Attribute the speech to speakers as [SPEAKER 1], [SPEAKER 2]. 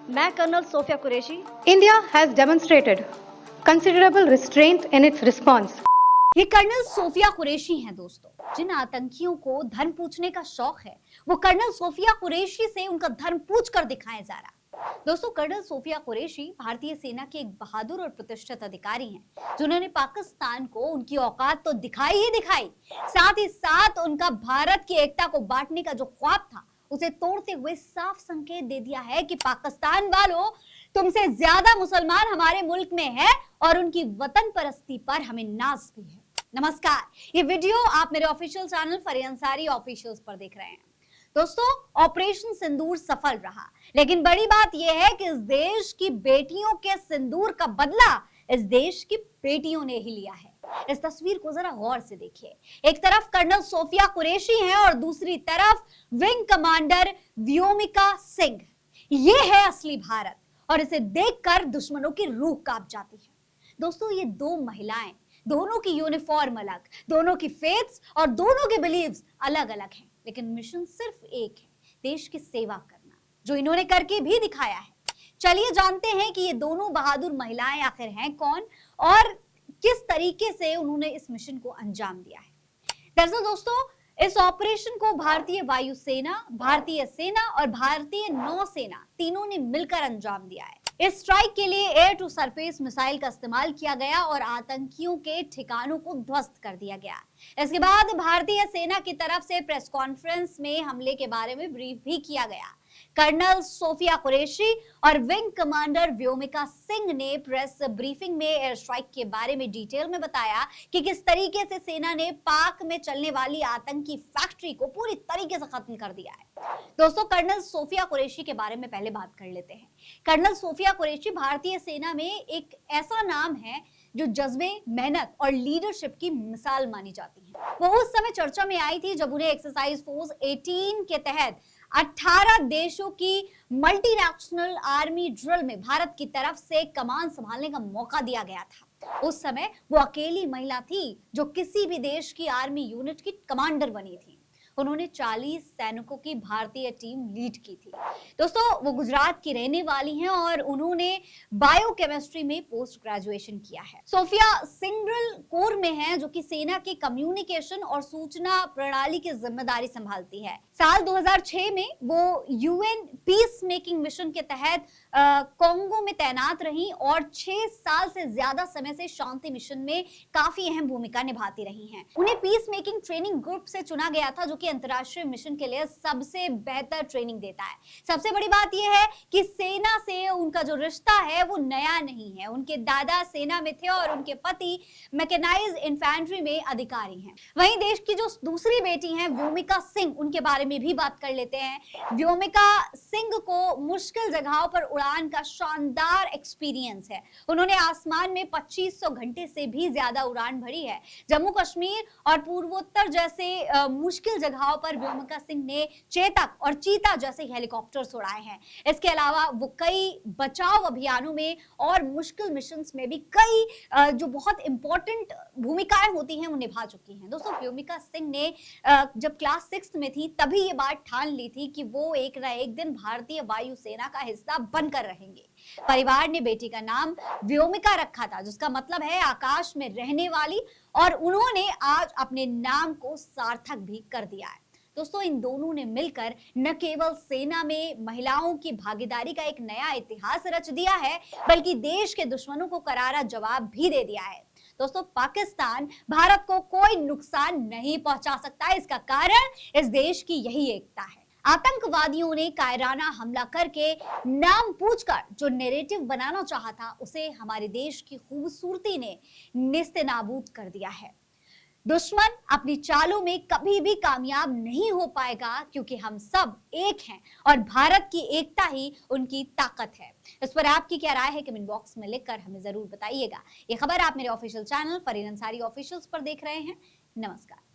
[SPEAKER 1] मैं colonel Sofiya Qureshi.
[SPEAKER 2] India has demonstrated considerable restraint in its response.
[SPEAKER 3] ये colonel Sofiya Qureshi हैं दोस्तों। जिन आतंकियों को धर्म पूछने का शौक है वो कर्नल सोफिया कुरैशी से उनका धर्म पूछ कर दिखाया जा रहा है। दोस्तों, कर्नल सोफिया कुरैशी भारतीय सेना के एक बहादुर और प्रतिष्ठित अधिकारी हैं जिन्होंने पाकिस्तान को उनकी औकात तो दिखाई ही दिखाई, साथ ही साथ उनका भारत की एकता को बांटने का जो ख्वाब था उसे तोड़ते हुए साफ संकेत दे दिया है कि पाकिस्तान वालों, तुमसे ज्यादा मुसलमान हमारे मुल्क में है और उनकी वतन परस्ती पर हमें नाज भी है। नमस्कार, ये वीडियो आप मेरे official channel Fareen Ansari officials पर देख रहे हैं। दोस्तों, ऑपरेशन सिंदूर सफल रहा, लेकिन बड़ी बात यह है कि इस देश की बेटियों के सिंदूर का बदला इस देश की बेटियों ने ही लिया है। इस तस्वीर को जरा गौर से देखिए। एक तरफ कर्नल सोफिया कुरैशी हैं और दूसरी तरफ विंग कमांडर व्योमिका सिंह। ये है असली भारत और इसे देखकर दुश्मनों की रूह कांप जाती है। दोस्तों, ये दो महिलाएं, दोनों की यूनिफॉर्म अलग, दोनों की फेथ्स और दोनों के बिलीव्स अलग अलग हैं, लेकिन मिशन सिर्फ एक है, देश की सेवा करना, जो इन्होंने करके भी दिखाया है। चलिए जानते हैं कि ये दोनों बहादुर महिलाएं आखिर हैं कौन और किस तरीके से उन्होंने इस मिशन को अंजाम दिया है। दरअसल दोस्तों, इस ऑपरेशन को भारतीय वायुसेना, भारतीय सेना और भारतीय नौसेना तीनों ने मिलकर अंजाम दिया है। इस स्ट्राइक के लिए एयर टू सरफेस मिसाइल का इस्तेमाल किया गया और आतंकियों के ठिकानों को ध्वस्त कर दिया गया। इसके बाद भारतीय सेना की तरफ से प्रेस कॉन्फ्रेंस में हमले के बारे में ब्रीफ भी किया गया। कर्नल सोफिया कुरैशी और विंग कमांडर व्योमिका सिंह ने प्रेस ब्रीफिंग में एयर स्ट्राइक के बारे में डिटेल में बताया कि किस तरीके से सेना ने पाक में चलने वाली आतंकी फैक्ट्री को पूरी तरीके से खत्म कर दिया है। दोस्तों, कर्नल सोफिया कुरैशी के बारे में पहले बात कर लेते हैं। कर्नल सोफिया कुरैशी भारतीय सेना में एक ऐसा नाम है जो जज्बे, मेहनत और लीडरशिप की मिसाल मानी जाती है। वो उस समय चर्चा में आई थी जब उन्हें एक्सरसाइज फोर्स 18 के तहत 18 देशों की मल्टीनेशनल आर्मी ड्रिल में भारत की तरफ से कमान संभालने का मौका दिया गया था। उस समय वो अकेली महिला थी जो किसी भी देश की आर्मी यूनिट की कमांडर बनी थी। उन्होंने 40 सैनिकों की भारतीय टीम लीड की थी। दोस्तों, वो गुजरात की रहने वाली हैं और उन्होंने बायोकेमिस्ट्री में पोस्ट ग्रेजुएशन किया है। सोफिया सिंगल कोर में हैं, जो कि सेना के कम्युनिकेशन और सूचना प्रणाली की जिम्मेदारी संभालती है। साल 2006 में वो यूएन पीस मेकिंग मिशन के तहत कोंगो में तैनात रही और 6 साल से ज्यादा समय से शांति मिशन में काफी अहम भूमिका निभाती रही हैं। उन्हें पीस मेकिंग ट्रेनिंग ग्रुप से चुना गया था, जो कि अंतर्राष्ट्रीय मिशन के लिए सबसे बेहतर ट्रेनिंग देता है। सबसे बड़ी बात यह है कि सेना से उनका जो रिश्ता है वो नया नहीं है। उनके दादा सेना में थे और उनके पति मैकेनाइज्ड इन्फेंट्री में अधिकारी हैं। वहीं देश की जो दूसरी बेटी हैं व्योमिका सिंह, उनके बारे में भी बात कर लेते हैं। व्योमिका सिंह को मुश्किल जगहों पर उड़ान का शानदार एक्सपीरियंस है। उन्होंने आसमान में 2500 घंटे से भी ज्यादा उड़ान भरी है। जम्मू कश्मीर और पूर्वोत्तर जैसे मुश्किल जगहों पर व्योमिका सिंह ने चेतक और चीता जैसे हेलीकॉप्टर्स उड़ाए हैं। इसके अलावा वो कई बचाव अभियानों में और मुश्किल मिशंस में भी कई जो बहुत इंपॉर्टेंट भूमिकाएं होती हैं वो निभा चुकी हैं। दोस्तों, व्योमिका सिंह ने जब क्लास 6 में थी तभी ये बात ठान ली थी कि वो एक ना एक दिन भारतीय वायुसेना का हिस्सा बनकर रहेंगे। परिवार ने बेटी का नाम व्योमिका रखा था, जिसका मतलब है आकाश में रहने वाली, और उन्होंने आज अपने नाम को सार्थक भी कर दिया है। दोस्तों, इन दोनों ने मिलकर न केवल सेना में महिलाओं की भागीदारी का एक नया इतिहास रच दिया है, बल्कि देश के दुश्मनों को करारा जवाब भी दे दिया है। दोस्तों, पाकिस्तान भारत को कोई नुकसान नहीं पहुंचा सकता। इसका कारण इस देश की यही एकता है। आतंकवादियों ने कायराना हमला करके नाम पूछकर जो नैरेटिव बनाना चाहा था, उसे हमारे देश की खूबसूरती ने नेस्तनाबूद कर दिया है। दुश्मन अपनी चालों में कभी भी कामयाब नहीं हो पाएगा, क्योंकि हम सब एक हैं और भारत की एकता ही उनकी ताकत है। इस पर आपकी क्या राय है कमेंट बॉक्स में लिखकर हमें जरूर बताइएगा। ये खबर आप मेरे official channel Fareen Ansari officials पर देख रहे हैं। नमस्कार।